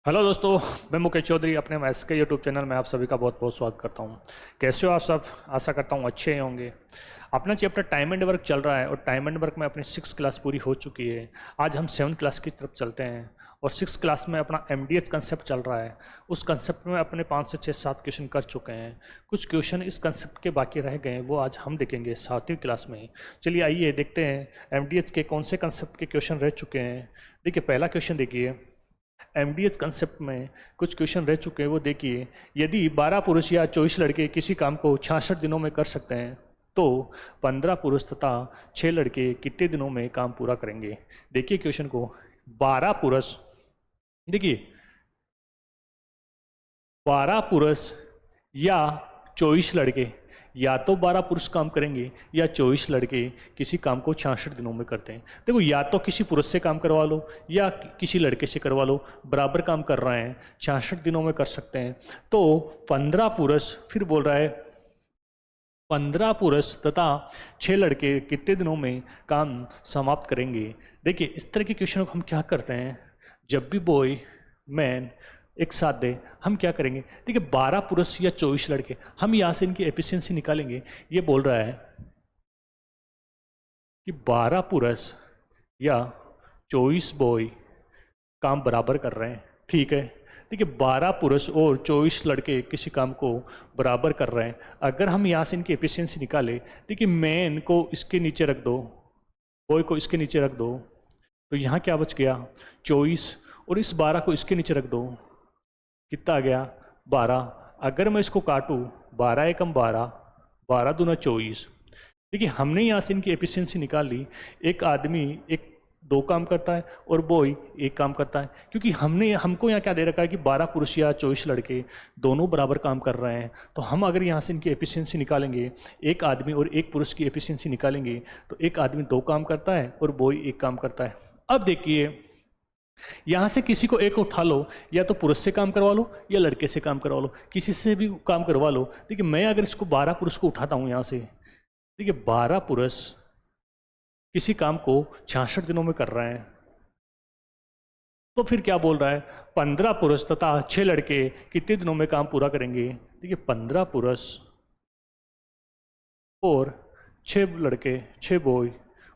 Hello दोस्तों, मैं मुकेश चौधरी अपने मैथ्स के यूट्यूब चैनल में आप सभी का बहुत बहुत स्वागत करता हूं। कैसे हो आप सब? आशा करता हूं अच्छे ही होंगे। अपना चैप्टर टाइम एंड वर्क चल रहा है और टाइम एंड वर्क में अपनी 6 क्लास पूरी हो चुकी है। आज हम 7 क्लास की तरफ चलते हैं और 6 क्लास में अपना एमडीएच कंसेप्ट चल रहा है। उस कंसेप्ट में अपने 5 से 6-7 क्वेश्चन कर चुके हैं। कुछ क्वेश्चन इस कंसेप्ट के बाकी रह गए हैं, वो आज हम देखेंगे 7वीं क्लास में। चलिए आइए देखते हैं एमडीएच के कौन से कंसेप्ट के क्वेश्चन रह चुके हैं। देखिए पहला क्वेश्चन देखिए, एमडीएच कंसेप्ट में कुछ क्वेश्चन रह चुके हैं, वो देखिए। यदि 12 पुरुष या 24 लड़के किसी काम को 66 दिनों में कर सकते हैं तो 15 पुरुष तथा 6 लड़के कितने दिनों में काम पूरा करेंगे? देखिए क्वेश्चन को। 12 पुरुष, देखिए 12 पुरुष या 24 लड़के, या तो 12 पुरुष काम करेंगे या 24 लड़के किसी काम को 66 दिनों में करते हैं। देखो, या तो किसी पुरुष से काम करवा लो या किसी लड़के से करवा लो, बराबर काम कर रहे हैं, 66 दिनों में कर सकते हैं। तो 15 पुरुष, फिर बोल रहा है 15 पुरुष तथा 6 लड़के कितने दिनों में काम समाप्त करेंगे? देखिए इस तरह के क्वेश्चन को हम क्या करते हैं, जब भी बॉय मैन एक साथ दे हम क्या करेंगे। देखिए 12 पुरुष या 24 लड़के, हम यहाँ से इनकी एफिशिएंसी निकालेंगे। ये बोल रहा है कि 12 पुरुष या 24 बॉय काम बराबर कर रहे हैं, ठीक है। देखिए 12 पुरुष और 24 लड़के किसी काम को बराबर कर रहे हैं। अगर हम यहाँ से इनकी एफिशिएंसी निकाले, देखिए मैन को इसके नीचे रख दो, बॉय को इसके नीचे रख दो, तो यहाँ क्या बच गया 24, और इस 12 को इसके नीचे रख दो, कितना आ गया 12। अगर मैं इसको काटूँ, 12 एकम 12, 12 दूना 24। देखिए हमने यहाँ से इनकी एफिशिएंसी निकाल ली। एक आदमी एक 2 काम करता है और बॉय 1 काम करता है, क्योंकि हमको यहाँ क्या दे रखा है कि 12 पुरुष या 24 लड़के दोनों बराबर काम कर रहे हैं। तो हम अगर यहाँ से इनकी एफिशिएंसी निकालेंगे, एक आदमी और एक पुरुष की एफिशिएंसी निकालेंगे, तो एक आदमी 2 काम करता है और बॉय 1 काम करता है। अब देखिए यहाँ से किसी को एक उठा लो, या तो पुरुष से काम करवा लो या लड़के से काम करवा लो, किसी से भी काम करवा लो। देखिए मैं अगर इसको 12 पुरुष को उठाता हूँ यहाँ से, देखिए 12 पुरुष किसी काम को 66 दिनों में कर रहे हैं, तो फिर क्या बोल रहा है 15 पुरुष तथा 6 लड़के कितने दिनों में काम पूरा करेंगे? देखिए 15 पुरुष और 6 लड़के, 6 बॉय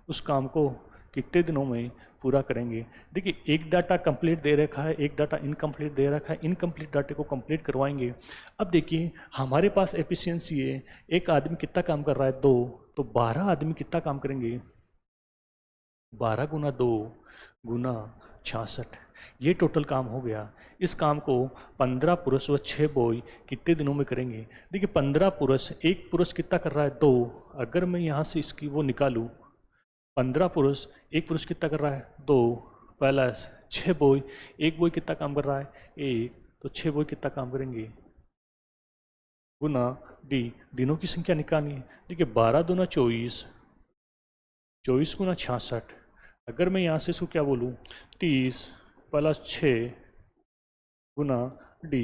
उस काम को कितने दिनों में पूरा करेंगे? देखिए एक डाटा कंप्लीट दे रखा है, एक डाटा इनकम्प्लीट दे रखा है। इनकम्प्लीट डाटे को कंप्लीट करवाएंगे। अब देखिए हमारे पास एफिशिएंसी है, एक आदमी कितना काम कर रहा है 2, तो 12 आदमी कितना काम करेंगे? 12 गुना 2 गुना 66, ये टोटल काम हो गया। इस काम को 15 पुरुष व 6 बॉय कितने दिनों में करेंगे? देखिए 15 पुरुष, एक पुरुष कितना कर रहा है 2, अगर मैं यहाँ से इसकी वो निकालूँ, 15 पुरुष, एक पुरुष कितना कर रहा है 2 प्लस 6 बॉय, एक बॉय कितना काम कर रहा है 1, तो 6 बॉय कितना काम करेंगे गुना डी, दिनों की संख्या निकालनी है। देखिए 12 दूना 24, 24 गुना 66, अगर मैं यहाँ से इसको क्या बोलूँ 30 प्लस 6 गुना डी।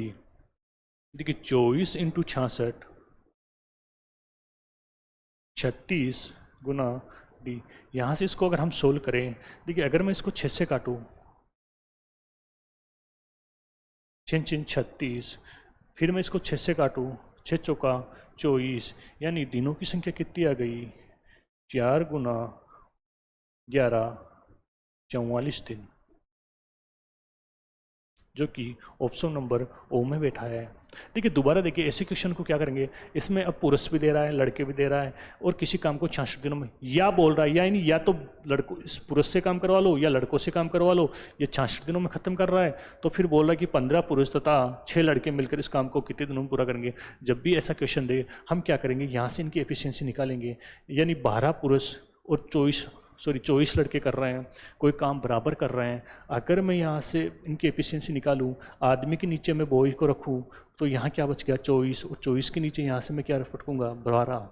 देखिए 24 इंटू 66, 36 गुना डी। यहाँ से इसको अगर हम सोल्व करें, देखिए अगर मैं इसको 6 से काटूँ, 6 6 36, फिर मैं इसको 6 से काटूँ, 6 चौका 24, यानी दिनों की संख्या कितनी आ गई 4 गुना 11, 44 दिन, जो कि ऑप्शन नंबर ओ में बैठा है। देखिए दोबारा देखिए ऐसे क्वेश्चन को क्या करेंगे, इसमें अब पुरुष भी दे रहा है, लड़के भी दे रहा है, और किसी काम को 66 दिनों में या बोल रहा है, या नहीं, या तो लड़कों इस पुरुष से काम करवा लो या लड़कों से काम करवा लो, ये 66 दिनों में खत्म कर रहा है। तो फिर बोल रहा है कि 15 पुरुष तथा 6 लड़के मिलकर इस काम को कितने दिनों में पूरा करेंगे। जब भी ऐसा क्वेश्चन दे हम क्या करेंगे, यहाँ से इनकी एफिशिएंसी निकालेंगे, यानी 12 पुरुष और 24 लड़के कर रहे हैं, कोई काम बराबर कर रहे हैं। अगर मैं यहाँ से इनकी एफिशिएंसी निकालूँ, आदमी के नीचे मैं बॉय को रखूँ, तो यहाँ क्या बच गया 24, और 24 के नीचे यहाँ से मैं क्या रखूँगा 12,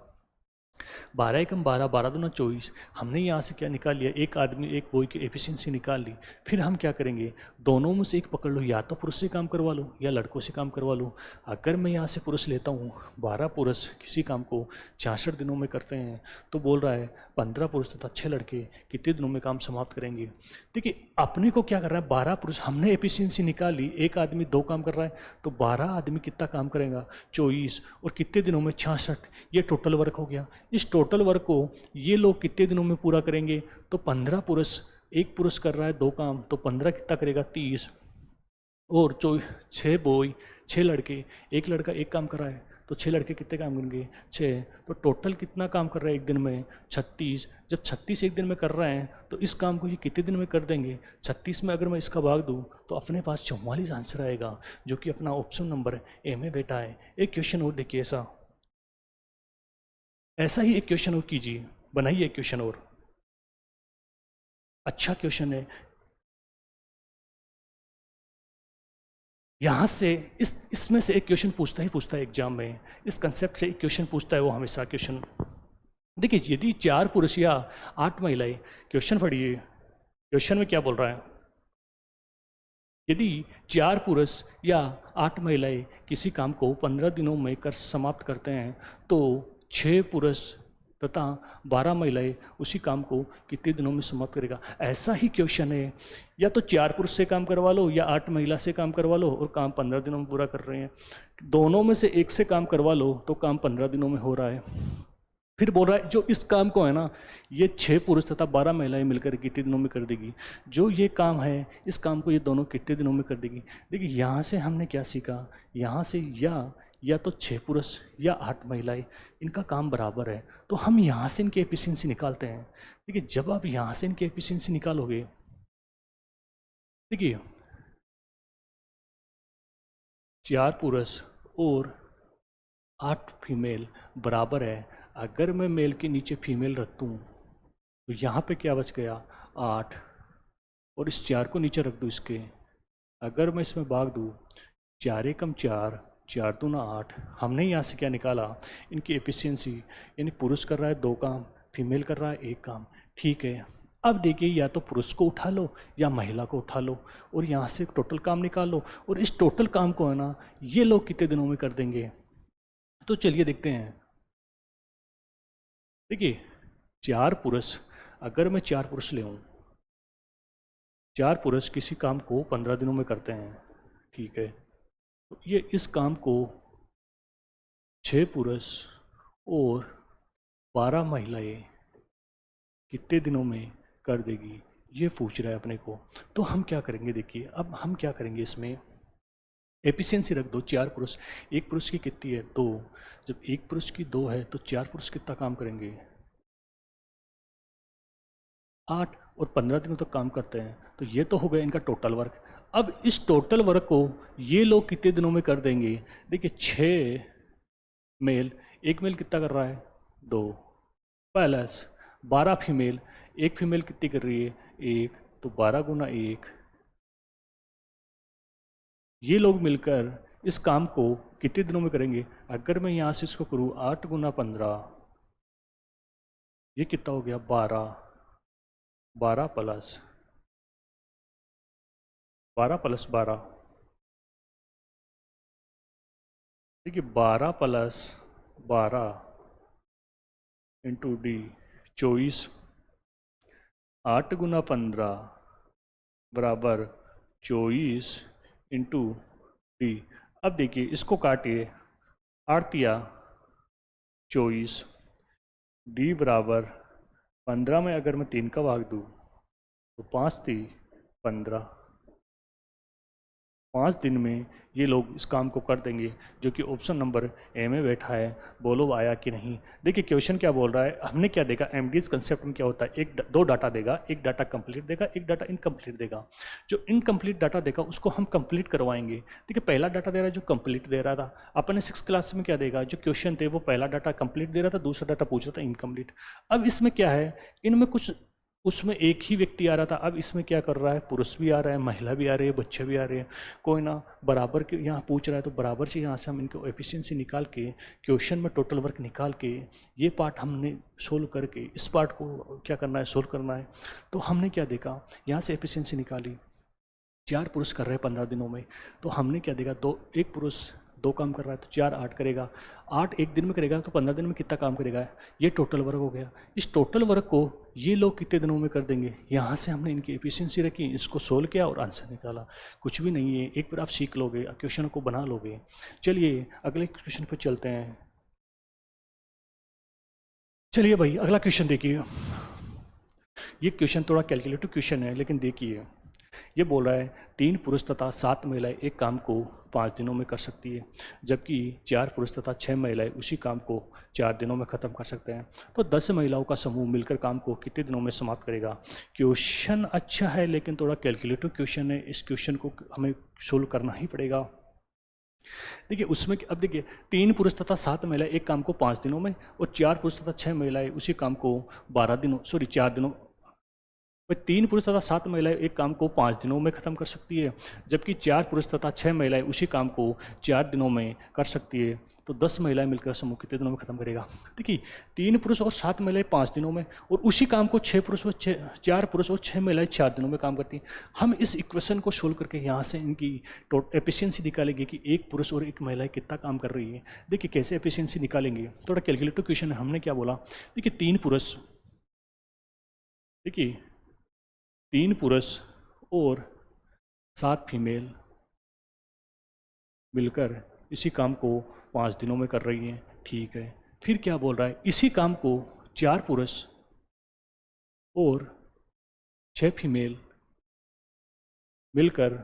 12 एकम 12, 12 दूना 24। हमने यहाँ से क्या निकाल लिया, एक आदमी एक बॉय की एफिशिएंसी निकाल ली। फिर हम क्या करेंगे, दोनों में से एक पकड़ लो, या तो पुरुष से काम करवा लो या लड़कों से काम करवा लो। अगर मैं यहाँ से पुरुष लेता हूँ, 12 पुरुष किसी काम को 66 दिनों में करते हैं, तो बोल रहा है 15 पुरुष तथा 6 लड़के कितने दिनों में काम समाप्त करेंगे। देखिए अपने को क्या कर रहा है, 12 पुरुष, हमने एफिशिएंसी निकाली, एक आदमी 2 काम कर रहा है, तो 12 आदमी कितना काम करेगा, 24, और कितने दिनों में 66। ये टोटल वर्क हो गया। इस टोटल वर्क को ये लोग कितने दिनों में पूरा करेंगे, तो 15 पुरुष, एक पुरुष कर रहा है 2 काम, तो 15 कितना करेगा, 30, और 6 बॉय 6 लड़के, एक लड़का 1 काम कर रहा है, तो 6 लड़के कितने काम करेंगे, 6, तो टोटल कितना काम कर रहा है एक दिन में, 36। जब 36 एक दिन में कर रहे हैं, तो इस काम को ये कितने दिन में कर देंगे, 36 में अगर मैं इसका भाग दूँ तो अपने पास 44 आंसर आएगा, जो कि अपना ऑप्शन नंबर ए में बैठा है। एक क्वेश्चन और देखिए, ऐसा ही एक क्वेश्चन और कीजिए, बनाइए एक क्वेश्चन और, अच्छा क्वेश्चन है। यहाँ से इसमें से एक क्वेश्चन पूछता है एग्जाम में, इस कंसेप्ट से एक क्वेश्चन पूछता है वो हमेशा क्वेश्चन। देखिए यदि 4 पुरुष या 8 महिलाएं, क्वेश्चन पढ़िए, क्वेश्चन में क्या बोल रहा है, यदि 4 पुरुष या 8 महिलाएं किसी काम को 15 दिनों में कर समाप्त करते हैं, तो 6 पुरुष तथा 12 महिलाएं उसी काम को कितने दिनों में समाप्त करेगा। ऐसा ही क्वेश्चन है, या तो 4 पुरुष से काम करवा लो या 8 महिला से काम करवा लो, और काम 15 दिनों में पूरा कर रहे हैं। दोनों में से एक से काम करवा लो तो काम 15 दिनों में हो रहा है। फिर बोल रहा है जो इस काम को है ना, ये 6 पुरुष तथा 12 महिलाएं मिलकर कितने दिनों में कर देगी। जो ये काम है, इस काम को ये दोनों कितने दिनों में कर देगी। देखिए यहाँ से हमने क्या सीखा, यहाँ से या तो 6 पुरुष या 8 महिलाएं, इनका काम बराबर है, तो हम यहाँ से इनकी एफिशिएंसी निकालते हैं। देखिए जब आप यहाँ से इनकी एफिशिएंसी निकालोगे, देखिए 4 पुरुष और 8 फीमेल बराबर है। अगर मैं मेल के नीचे फीमेल रख दूँ तो यहाँ पे क्या बच गया, 8, और इस 4 को नीचे रख दूँ इसके। अगर मैं इसमें भाग दूँ, 4 एकम 4, 4 दूना 8। हमने यहाँ से क्या निकाला, इनकी एफिशिएंसी, यानी पुरुष कर रहा है 2 काम, फीमेल कर रहा है 1 काम। ठीक है, अब देखिए या तो पुरुष को उठा लो या महिला को उठा लो, और यहाँ से टोटल काम निकाल लो, और इस टोटल काम को है ना ये लोग कितने दिनों में कर देंगे। तो चलिए देखते हैं। देखिए 4 पुरुष, अगर मैं 4 पुरुष ले आऊँ, 4 पुरुष किसी काम को 15 दिनों में करते हैं, ठीक है, तो ये इस काम को 6 पुरुष और 12 महिलाएं कितने दिनों में कर देगी, ये पूछ रहा है अपने को। तो हम क्या करेंगे, देखिए अब हम क्या करेंगे, इसमें एफिशिएंसी रख दो। 4 पुरुष, एक पुरुष की कितनी है, 2। जब एक पुरुष की 2 है तो 4 पुरुष कितना काम करेंगे, 8, और 15 दिनों तक काम करते हैं, तो ये तो हो गया इनका टोटल वर्क। अब इस टोटल वर्क को ये लोग कितने दिनों में कर देंगे। देखिए 6 मेल, एक मेल कितना कर रहा है, 2, प्लस 12 फीमेल, एक फीमेल कितनी कर रही है, 1, तो 12 गुना 1। ये लोग मिलकर इस काम को कितने दिनों में करेंगे। अगर मैं यहाँ से इसको करूँ 8 गुना 15, ये कितना हो गया, 12, 12 प्लस 12, देखिए 12 प्लस 12 इंटू डी 24, 8 गुना 15 बराबर 24 इंटू डी। अब देखिए इसको काटिए, 8 या 24, डी बराबर 15 में अगर मैं 3 का भाग दूँ तो 5 3 15। 5 दिन में ये लोग इस काम को कर देंगे, जो कि ऑप्शन नंबर ए में बैठा है। बोलो आया कि नहीं। देखिए क्वेश्चन क्या बोल रहा है, हमने क्या देखा, एमडीएस कंसेप्ट में क्या होता है, दो डाटा देगा, एक डाटा कंप्लीट देगा, एक डाटा इनकम्प्लीट देगा। जो इनकम्प्लीट डाटा देगा उसको हम कंप्लीट करवाएंगे। देखिए पहला डाटा दे रहा है जो कंप्लीट दे रहा था, अपने 6th क्लास में क्या देगा, जो क्वेश्चन थे वो पहला डाटा कंप्लीट दे रहा था, दूसरा डाटा पूछ रहा था इनकम्प्लीट। अब इसमें क्या है, इनमें कुछ उसमें एक ही व्यक्ति आ रहा था, अब इसमें क्या कर रहा है, पुरुष भी आ रहा है, महिला भी आ रही है, बच्चे भी आ रहे हैं, कोई ना बराबर के यहाँ पूछ रहा है, तो बराबर से यहाँ से हम इनको एफिशिएंसी निकाल के क्वेश्चन में टोटल वर्क निकाल के ये पार्ट हमने सोल्व करके इस पार्ट को क्या करना है, सोल्व करना है। तो हमने क्या देखा, यहाँ से एफिशिएंसी निकाली, 4 पुरुष कर रहे हैं 15 दिनों में, तो हमने क्या देखा, एक पुरुष 2 काम कर रहा है तो 4 8 करेगा, 8 एक दिन में करेगा तो 15 दिन में कितना काम करेगा, ये टोटल वर्क हो गया। इस टोटल वर्क को ये लोग कितने दिनों में कर देंगे, यहाँ से हमने इनकी एफिशिएंसी रखी, इसको सोल्व किया और आंसर निकाला। कुछ भी नहीं है, एक बार आप सीख लोगे, क्वेश्चन को बना लोगे। चलिए अगले क्वेश्चन पर चलते हैं। चलिए भाई अगला क्वेश्चन देखिए। ये क्वेश्चन थोड़ा कैलकुलेटिव क्वेश्चन है, लेकिन देखिए ये बोल रहा है 3 पुरुष तथा 7 महिलाएं एक काम को 5 दिनों में कर सकती है, जबकि 4 पुरुष तथा 6 महिलाएं उसी काम को 4 दिनों में ख़त्म कर सकते हैं। तो 10 महिलाओं का समूह मिलकर काम को कितने दिनों में समाप्त करेगा। क्वेश्चन अच्छा है लेकिन थोड़ा कैलकुलेटिव क्वेश्चन है, इस क्वेश्चन को हमें सोल्व करना ही पड़ेगा। देखिए उसमें अब देखिए 3 पुरुष तथा 7 महिलाएं एक काम को 5 दिनों में और 4 पुरुष तथा 6 महिलाएं उसी काम को 4 दिनों, 3 पुरुष तथा 7 महिलाएं एक काम को 5 दिनों में ख़त्म कर सकती है, जबकि 4 पुरुष तथा 6 महिलाएं उसी काम को 4 दिनों में कर सकती है। तो 10 महिलाएं मिलकर समूह कितने दिनों में ख़त्म करेगा। देखिए 3 पुरुष और 7 महिलाएं 5 दिनों में, और उसी काम को 4 पुरुष और 6 महिलाएं 4 दिनों में काम करती हैं। हम इस इक्वेशन को सोल्व करके यहाँ से इनकी एफिशिएंसी निकालेंगे कि एक पुरुष और एक महिला कितना काम कर रही है। देखिए कैसे एफिशिएंसी निकालेंगे, थोड़ा कैलकुलेटिव क्वेश्चन है। हमने क्या बोला, देखिए 3 पुरुष, देखिए 3 पुरुष और 7 फीमेल मिलकर इसी काम को 5 दिनों में कर रही हैं, ठीक है। फिर क्या बोल रहा है, इसी काम को 4 पुरुष और 6 फीमेल मिलकर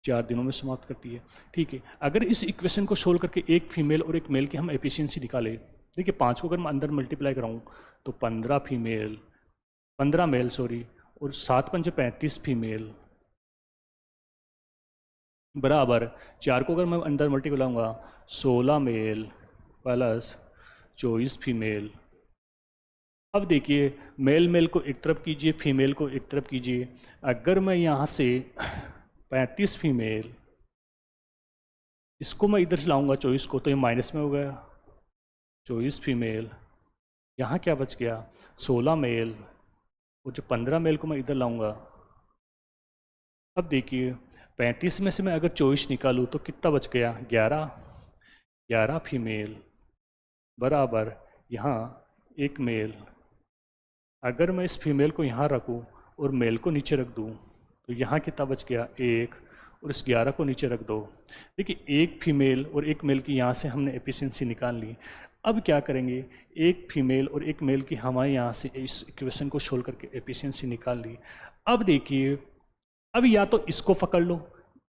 4 दिनों में समाप्त करती है, ठीक है। अगर इस इक्वेशन को सोल्व करके एक फीमेल और एक मेल की हम एफिशिएंसी निकालें, देखिए 5 को अगर मैं अंदर मल्टीप्लाई कराऊँ तो 15 मेल और 7 पंजे 35 फीमेल बराबर 4 को अगर मैं अंदर मल्टीप्लाई लाऊंगा 16 मेल प्लस 24 फीमेल। अब देखिए मेल को एक तरफ कीजिए, फीमेल को एक तरफ कीजिए। अगर मैं यहाँ से 35 फीमेल इसको मैं इधर से लाऊंगा 24 को, तो ये माइनस में हो गया 24 फीमेल। यहाँ क्या बच गया 16 मेल, और जो 15 मेल को मैं इधर लाऊंगा। अब देखिए 35 में से मैं अगर 24 निकालूँ तो कितना बच गया 11 फीमेल बराबर यहाँ एक मेल। अगर मैं इस फीमेल को यहाँ रखूँ और मेल को नीचे रख दूँ तो यहाँ कितना बच गया 1, और इस 11 को नीचे रख दो। देखिए एक फीमेल और एक मेल की यहाँ से हमने एफिशिएंसी निकाल ली। अब क्या करेंगे, एक फीमेल और एक मेल की हमारे यहाँ से इस इक्वेशन को सोल्व करके एफिशिएंसी निकाल ली। अब देखिए अब या तो इसको पकड़ लो,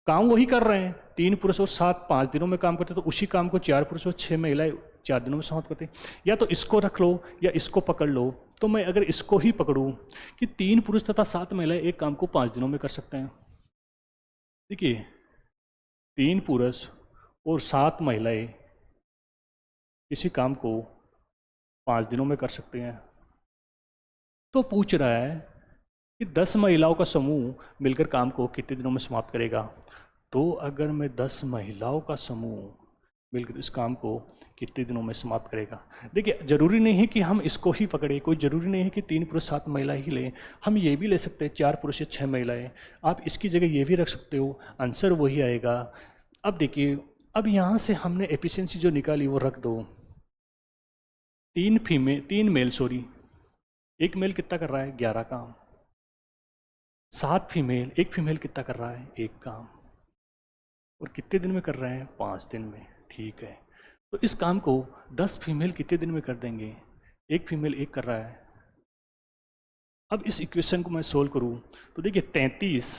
काम वही कर रहे हैं, 3 पुरुष और 7 5 दिनों में काम करते तो उसी काम को 4 पुरुष और 6 महिलाएं 4 दिनों में समाप्त करते। या तो इसको रख लो या इसको पकड़ लो। तो मैं अगर इसको ही पकड़ूं कि 3 पुरुष तथा 7 महिलाएं एक काम को 5 दिनों में कर सकते हैं। देखिए 3 पुरुष और 7 महिलाएं इसी काम को 5 दिनों में कर सकते हैं। तो पूछ रहा है कि 10 महिलाओं का समूह मिलकर काम को कितने दिनों में समाप्त करेगा। तो अगर मैं 10 महिलाओं का समूह मिलकर इस काम को कितने दिनों में समाप्त करेगा। देखिए ज़रूरी नहीं है कि हम इसको ही पकड़े, कोई ज़रूरी नहीं है कि 3 पुरुष 7 महिलाएं ही लें, हम ये भी ले सकते हैं 4 पुरुष या 6 महिलाएं। आप इसकी जगह ये भी रख सकते हो, आंसर वही आएगा। अब देखिए अब यहाँ से हमने एफिशिएंसी जो निकाली वो रख दो। 3 मेल एक मेल कितना कर रहा है 11 काम, 7 फीमेल, एक फीमेल कितना कर रहा है 1 काम, और कितने दिन में कर रहे हैं 5 दिन में, ठीक है। तो इस काम को 10 फीमेल कितने दिन में कर देंगे, एक फीमेल 1 कर रहा है। अब इस इक्वेशन को मैं सोल्व करूं तो देखिए 33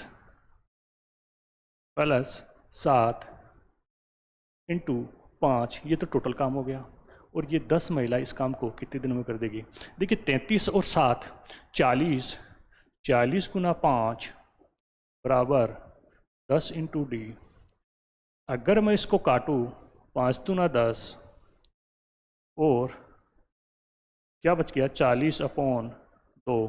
प्लस 7 इंटू 5, ये तो टोटल काम हो गया, और ये 10 महिला इस काम को कितने दिनों में कर देगी। देखिए 33 और 7 40 गुना 5 बराबर 10 इंटू डी। अगर मैं इसको काटूँ 5 दूना 10, और क्या बच गया 40/2।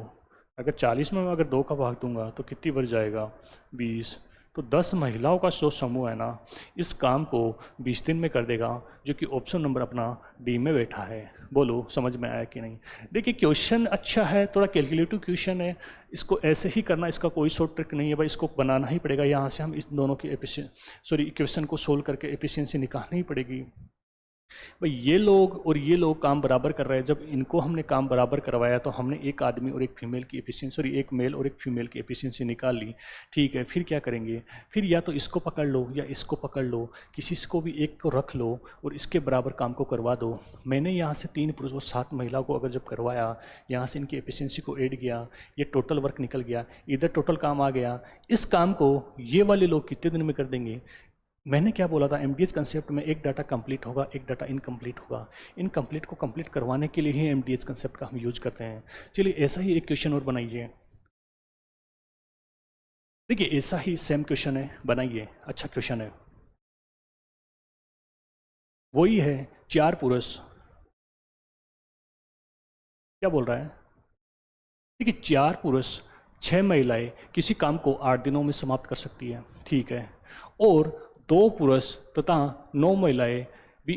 अगर 40 में मैं अगर 2 का भाग दूंगा तो कितनी बच जाएगा, 20। तो 10 महिलाओं का जो समूह है ना, इस काम को 20 दिन में कर देगा, जो कि ऑप्शन नंबर अपना डी में बैठा है। बोलो समझ में आया कि नहीं। देखिए क्वेश्चन अच्छा है, थोड़ा कैलकुलेटिव क्वेश्चन है, इसको ऐसे ही करना, इसका कोई शॉर्ट ट्रिक नहीं है भाई, इसको बनाना ही पड़ेगा। यहाँ से हम इस दोनों की इक्वेशन को सोल्व करके एफिशिएंसी निकालनी ही पड़ेगी। भाई ये लोग और ये लोग काम बराबर कर रहे हैं, जब इनको हमने काम बराबर करवाया तो हमने एक आदमी और एक फीमेल की एफिशिएंसी, सॉरी एक मेल और एक फीमेल की एफिशिएंसी निकाल ली। ठीक है, फिर क्या करेंगे, फिर या तो इसको पकड़ लो या इसको पकड़ लो, किसी को भी एक को रख लो और इसके बराबर काम को करवा दो। मैंने यहाँ से 3 पुरुष और 7 महिलाओं को अगर जब करवाया, यहाँ से इनकी एफिशिएंसी को ऐड किया, ये टोटल वर्क निकल गया, इधर टोटल काम आ गया। इस काम को ये वाले लोग कितने दिन में कर देंगे। मैंने क्या बोला था, एमडीएस कंसेप्ट में एक डाटा कंप्लीट होगा, एक डाटा इनकम्प्लीट होगा। इनकम्प्लीट को कंप्लीट करवाने के लिए ही एमडीएस कंसेप्ट का हम यूज करते हैं। चलिए ऐसा ही एक क्वेश्चन और बनाइए। देखिए ऐसा ही सेम क्वेश्चन है, बनाइए, अच्छा क्वेश्चन है। वही है 4 पुरुष, क्या बोल रहा है, देखिए 4 पुरुष 6 महिलाएं किसी काम को 8 दिनों में समाप्त कर सकती है। ठीक है, और 2 पुरुष तथा 9 महिलाएं भी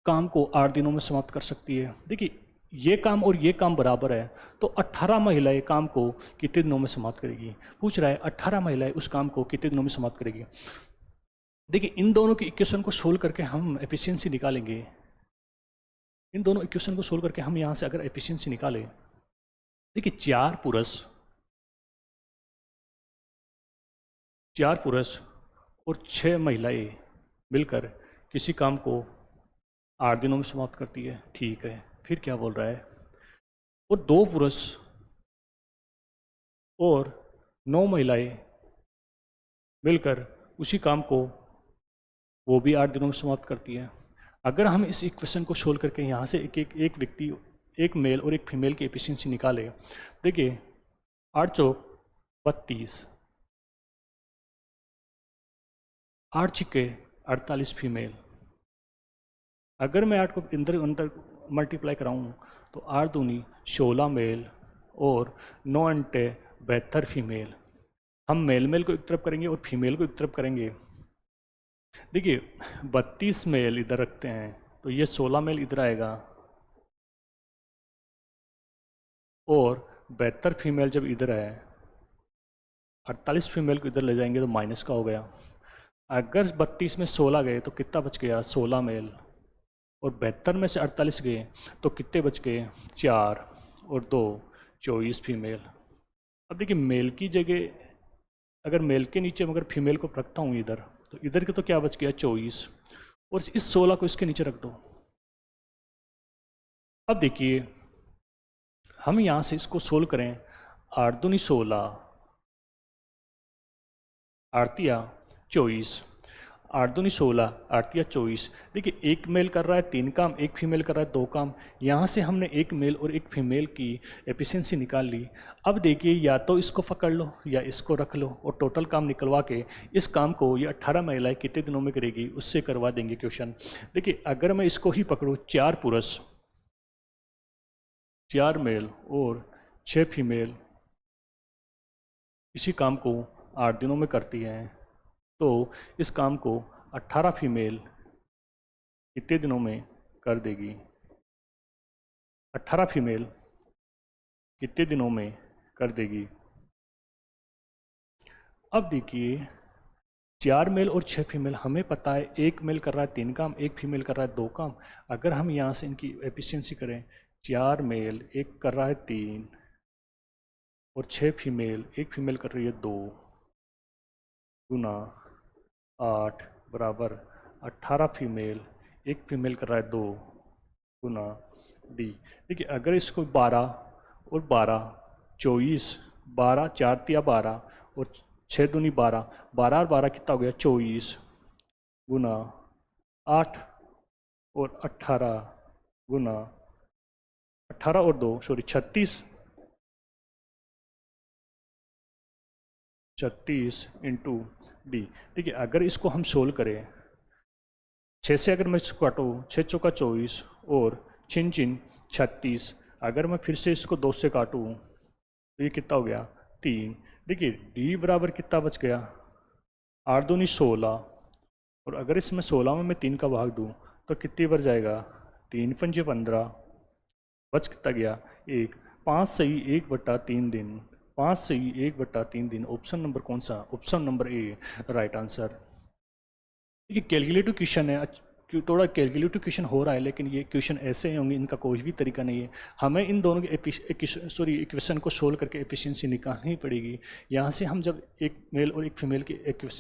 काम को 8 दिनों में समाप्त कर सकती है। देखिए ये काम और ये काम बराबर है, तो 18 महिलाएं काम को कितने दिनों में समाप्त करेगी। पूछ रहा है 18 महिलाएं उस काम को कितने दिनों में समाप्त करेगी। देखिए इन दोनों की इक्वेशन को सोल्व करके हम एफिशिएंसी निकालेंगे। इन दोनों इक्वेशन को सोल्व करके हम यहाँ से अगर एफिशिएंसी निकालें, देखिए 4 पुरुष और 6 महिलाएं मिलकर किसी काम को 8 दिनों में समाप्त करती है। ठीक है, फिर क्या बोल रहा है, और 2 पुरुष और 9 महिलाएं मिलकर उसी काम को वो भी 8 दिनों में समाप्त करती है। अगर हम इस इक्वेशन को सोल्व करके यहाँ से एक व्यक्ति, एक मेल और एक फीमेल की एफिशिएंसी निकाले, देखिए 8 चौक 32, 8 छिक्के 48 फीमेल। अगर मैं 8 को अंदर अंदर मल्टीप्लाई कराऊँ तो 8 दूनी 16 मेल और 9 अंटे 72 फीमेल। हम मेल को एक तरफ करेंगे और फीमेल को एक तरफ करेंगे। देखिए 32 मेल इधर रखते हैं तो ये 16 मेल इधर आएगा, और 72 फीमेल जब इधर है, 48 फीमेल को इधर ले जाएंगे तो माइनस का हो गया। अगर 32 में 16 गए तो कितना बच गया, 16 मेल, और 72 में से 48 गए तो कितने बच गए, 4 और 2 24 फीमेल। अब देखिए मेल की जगह अगर मेल के नीचे अगर फीमेल को रखता हूँ इधर, तो इधर के तो क्या बच गया 24, और इस 16 को इसके नीचे रख दो। अब देखिए हम यहाँ से इसको सोल्व करें, 8 दूनी 16, 8 या 24, 8 दूनी 16, 8 या 24। देखिए एक मेल कर रहा है 3 काम, एक फीमेल कर रहा है 2 काम। यहाँ से हमने एक मेल और एक फीमेल की एफिशिएंसी निकाल ली। अब देखिए या तो इसको पकड़ लो या इसको रख लो और टोटल काम निकलवा के इस काम को ये 18 महिलाएं कितने दिनों में करेगी उससे करवा देंगे क्वेश्चन। देखिए अगर मैं इसको ही पकड़ूँ, 4 पुरुष 4 मेल और 6 फीमेल इसी काम को 8 दिनों में करती हैं, तो इस काम को 18 फीमेल कितने दिनों में कर देगी, 18 फीमेल कितने दिनों में कर देगी। अब देखिए 4 मेल और 6 फीमेल, हमें पता है एक मेल कर रहा है 3 काम, एक फीमेल कर रहा है 2 काम। अगर हम यहाँ से इनकी एफिशिएंसी करें, 4 मेल एक कर रहा है 3 और 6 फीमेल, एक फीमेल कर रही है 2 गुना 8 बराबर 18 फीमेल, एक फीमेल कर रहा है 2 गुना डी। देखिए अगर इसको 12 और 12 24, 12 4 तिया 12 और 6 दूनी 12, 12 और 12 कितना हो गया 24 गुना 8 और 18 गुना 18 और 2 सॉरी 36 इंटू डी। देखिए अगर इसको हम सोल्व करें, 6 से अगर मैं इसको काटूँ, 6 चौका 24 और छिन छिन 36, अगर मैं फिर से इसको 2 से काटूँ तो ये कितना हो गया 3। देखिए डी बराबर कितना बच गया 8 दूनी 16, और अगर इसमें 16 में मैं 3 का भाग दूँ तो कितनी बार जाएगा 3 पंजे 15, बच कितना गया 1। 5 सही 1/3 दिन, 5 सही 1/3 दिन। ऑप्शन नंबर कौन सा, option number A right answer. ये कैलकुलेटिव क्वेश्चन है, थोड़ा कैलकुलेटिव क्वेश्चन हो रहा है, लेकिन ये क्वेश्चन ऐसे होंगे इनका कोई भी तरीका नहीं है। हमें इन दोनों के इक्वेशन को सोल्व करके एफिशिएंसी निकालनी पड़ेगी। यहाँ से हम जब एक मेल और एक फीमेल की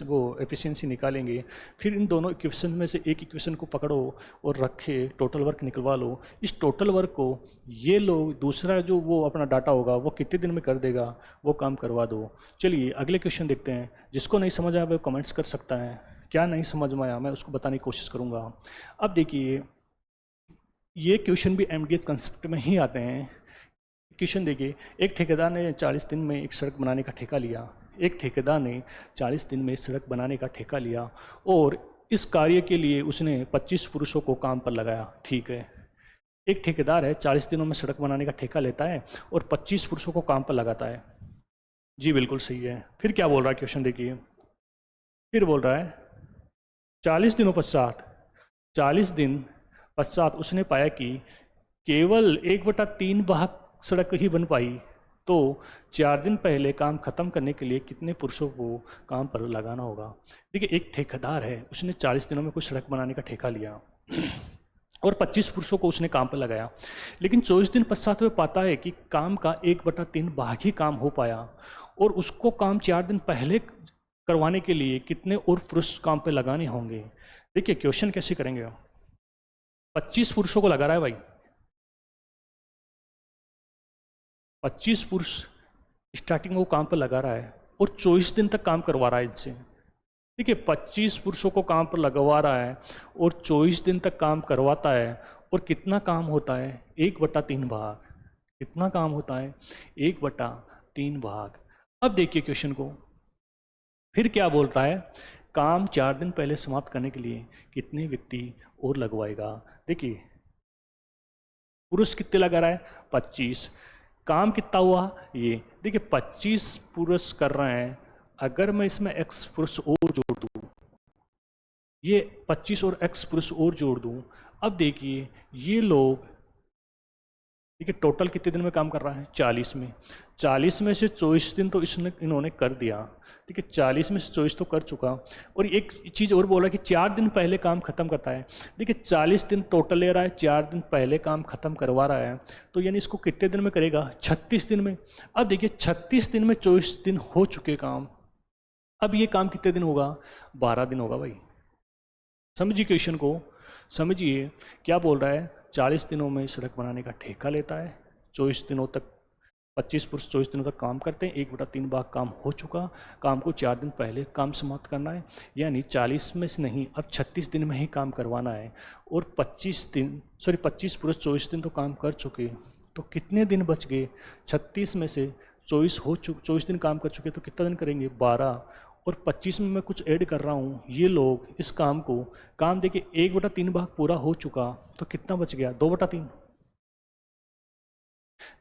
वो एफिशिएंसी निकालेंगे, फिर इन दोनों इक्वेशन में से एक इक्वेशन को पकड़ो और रखे, टोटल वर्क निकलवा लो। इस टोटल वर्क को ये लोग दूसरा जो वो अपना डाटा होगा वो कितने दिन में कर देगा, वो काम करवा दो। चलिए अगले क्वेश्चन देखते हैं। जिसको नहीं समझ आया वो कमेंट्स कर सकता है, क्या नहीं समझ में आया मैं उसको बताने की कोशिश करूँगा। अब देखिए ये क्वेश्चन भी एमडीएस कंसेप्ट में ही आते हैं। क्वेश्चन देखिए, एक ठेकेदार ने 40 दिन में एक सड़क बनाने का ठेका लिया। एक ठेकेदार ने 40 दिन में सड़क बनाने का ठेका लिया और इस कार्य के लिए उसने 25 पुरुषों को काम पर लगाया। ठीक है, एक ठेकेदार है 40 दिनों में सड़क बनाने का ठेका लेता है और 25 पुरुषों को काम पर लगाता है। जी बिल्कुल सही है। फिर क्या बोल रहा है क्वेश्चन देखिए, फिर बोल रहा है 40 दिनों पश्चात 40 दिन पश्चात उसने पाया कि केवल 1/3 भाग सड़क ही बन पाई, तो 4 दिन पहले काम खत्म करने के लिए कितने पुरुषों को काम पर लगाना होगा। देखिए एक ठेकेदार है, उसने 40 दिनों में कुछ सड़क बनाने का ठेका लिया और 25 पुरुषों को उसने काम पर लगाया, लेकिन 24 दिन पश्चात वह पाता है कि काम का 1/3 भाग ही काम हो पाया और उसको काम 4 दिन पहले करवाने के लिए कितने और पुरुष काम पे लगाने होंगे। देखिए क्वेश्चन कैसे करेंगे, 25 पुरुषों को लगा रहा है भाई, 25 पुरुष स्टार्टिंग में वो काम पर लगा रहा है और 24 दिन तक काम करवा रहा है इनसे। देखिए 25 पुरुषों को काम पर लगवा रहा है और 24 दिन तक काम करवाता है, और कितना काम होता है 1/3 भाग। कितना काम होता है 1/3 भाग। अब देखिए क्वेश्चन को, फिर क्या बोलता है, काम 4 दिन पहले समाप्त करने के लिए कितने व्यक्ति और लगवाएगा। देखिए पुरुष कितने लगा रहा है 25, काम कितना हुआ ये, देखिए 25 पुरुष कर रहे हैं। अगर मैं इसमें x पुरुष और जोड़ दूँ, ये 25 और x पुरुष और जोड़ दूँ, अब देखिए ये लोग देखिए टोटल कितने दिन में काम कर रहा है 40 में। 40 में से 24 दिन तो इन्होंने कर दिया। ठीक है, 40 में से 24 तो कर चुका। और एक चीज़ और बोला कि 4 दिन पहले काम खत्म करता है। देखिए 40 दिन टोटल ले रहा है, 4 दिन पहले काम खत्म करवा रहा है, तो यानी इसको कितने दिन में करेगा 36 दिन में। अब देखिए 36 दिन में 24 दिन हो चुके काम, अब ये काम कितने दिन होगा 12 दिन होगा भाई। समझिए क्वेश्चन को, समझिए क्या बोल रहा है, 40 दिनों में सड़क बनाने का ठेका लेता है, 24 दिनों तक 25 पुरुष 24 दिनों तक काम करते हैं, 1/3 भाग काम हो चुका, काम को 4 दिन पहले काम समाप्त करना है, यानी 40 में से नहीं अब 36 दिन में ही काम करवाना है। और 25 पुरुष 24 दिन तो काम कर चुके, तो कितने दिन बच गए 36 में से 24 दिन काम कर चुके, तो कितना दिन करेंगे 12, और 25 में मैं कुछ ऐड कर रहा हूँ। ये लोग इस काम को काम देखिए 1/3 भाग पूरा हो चुका, तो कितना बच गया 2/3।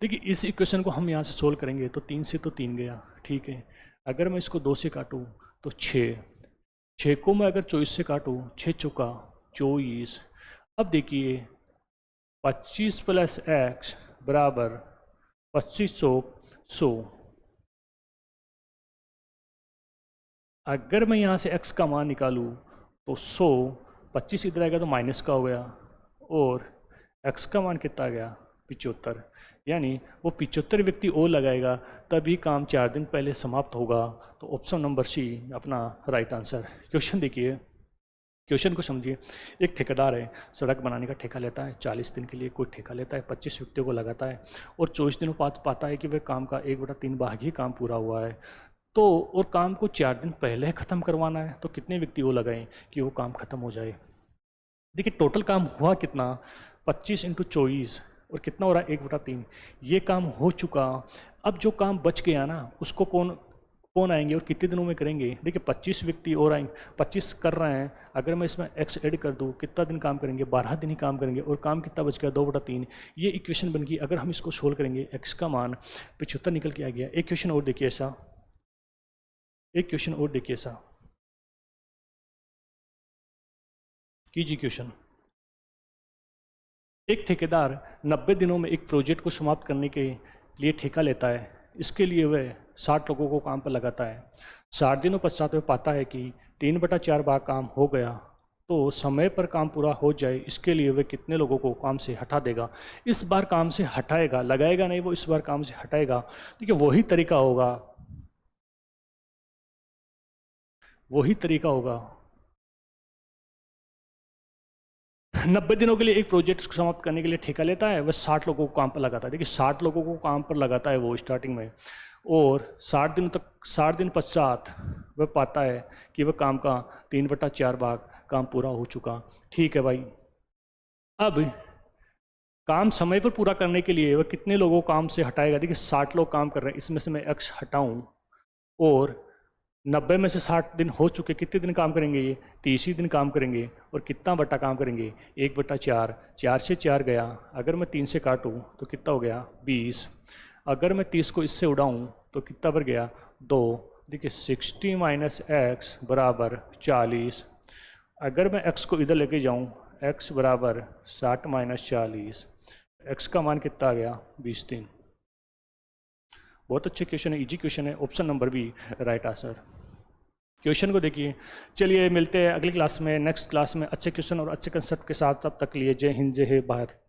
देखिए इस इक्वेशन को हम यहाँ से सोल्व करेंगे तो 3 से तो 3 गया, ठीक है। अगर मैं इसको 2 से काटूँ तो 6 को मैं अगर 24 से काटूँ 6 चौका 24। अब देखिए 25 + x बराबर 25 चौक 100। अगर मैं यहाँ से x का मान निकालूँ तो 100, 25 इधर आएगा तो माइनस का हो गया, और x का मान कितना आ गया 75, यानी वो 75 व्यक्ति और लगाएगा तभी काम 4 दिन पहले समाप्त होगा। तो ऑप्शन नंबर सी अपना राइट आंसर। क्वेश्चन देखिए, क्वेश्चन को समझिए। एक ठेकेदार है, सड़क बनाने का ठेका लेता है, 40 दिन के लिए कोई ठेका लेता है, 25 व्यक्तियों को लगाता है और 24 दिनों बाद पाता है कि वह काम का 1/3 भाग ही काम पूरा हुआ है, तो और काम को 4 दिन पहले ख़त्म करवाना है, तो कितने व्यक्ति वो लगाएं कि वो काम ख़त्म हो जाए। देखिए टोटल काम हुआ कितना 25 × 24, और कितना हो रहा है 1/3, ये काम हो चुका। अब जो काम बच गया ना उसको कौन कौन आएंगे और कितने दिनों में करेंगे? देखिए 25 व्यक्ति और आएंगे, 25 कर रहे हैं, अगर मैं इसमें x ऐड कर दूँ कितना दिन काम करेंगे? 12 दिन ही काम करेंगे। और काम कितना बच गया? 2/3। ये इक्वेशन बन गई। अगर हम इसको सोल्व करेंगे x का मान 75 निकल के आ गया। एक क्वेश्चन और देखिए ऐसा, एक क्वेश्चन और देखिए ऐसा, कीजिए क्वेश्चन। एक ठेकेदार 90 दिनों में एक प्रोजेक्ट को समाप्त करने के लिए ठेका लेता है। इसके लिए वह 60 लोगों को काम पर लगाता है। 60 दिनों पश्चात वह पाता है कि 3/4 भाग काम हो गया। तो समय पर काम पूरा हो जाए इसके लिए वह कितने लोगों को काम से हटा देगा? इस बार काम से हटाएगा, लगाएगा नहीं, वो इस बार काम से हटाएगा। ठीक है, वही तरीका होगा, वही तरीका होगा। 90 दिनों के लिए एक प्रोजेक्ट समाप्त करने के लिए ठेका लेता है, वह 60 लोगों को काम पर लगाता है। देखिए 60 लोगों को काम पर लगाता है वो स्टार्टिंग में, और 60 दिन तक, 60 दिन पश्चात वह पाता है कि वह काम का 3/4 भाग काम पूरा हो चुका। ठीक है भाई, अब काम समय पर पूरा करने के लिए वह कितने लोगों को काम से हटाएगा? देखिए 60 लोग काम कर रहे हैं, इसमें से मैं x हटाऊं, और 90 में से 60 दिन हो चुके, कितने दिन काम करेंगे? ये 30 ही दिन काम करेंगे। और कितना बटा काम करेंगे? 1/4। 4 से 4 गया, अगर मैं 3 से काटूं तो कितना हो गया? 20। अगर मैं 30 को इससे उड़ाऊं तो कितना बढ़ गया? 2। देखिए 60 - x बराबर 40। अगर मैं x को इधर लेके जाऊं, x बराबर 60 - 40, x का मान कितना आ गया? 20। बहुत अच्छे क्वेश्चन है, इजी क्वेश्चन है, option number B right answer. Question को देखिए। चलिए मिलते हैं अगली क्लास में, नेक्स्ट क्लास में अच्छे क्वेश्चन और अच्छे कंसेप्ट के साथ। तब तक लिए जय हिंद, जय भारत।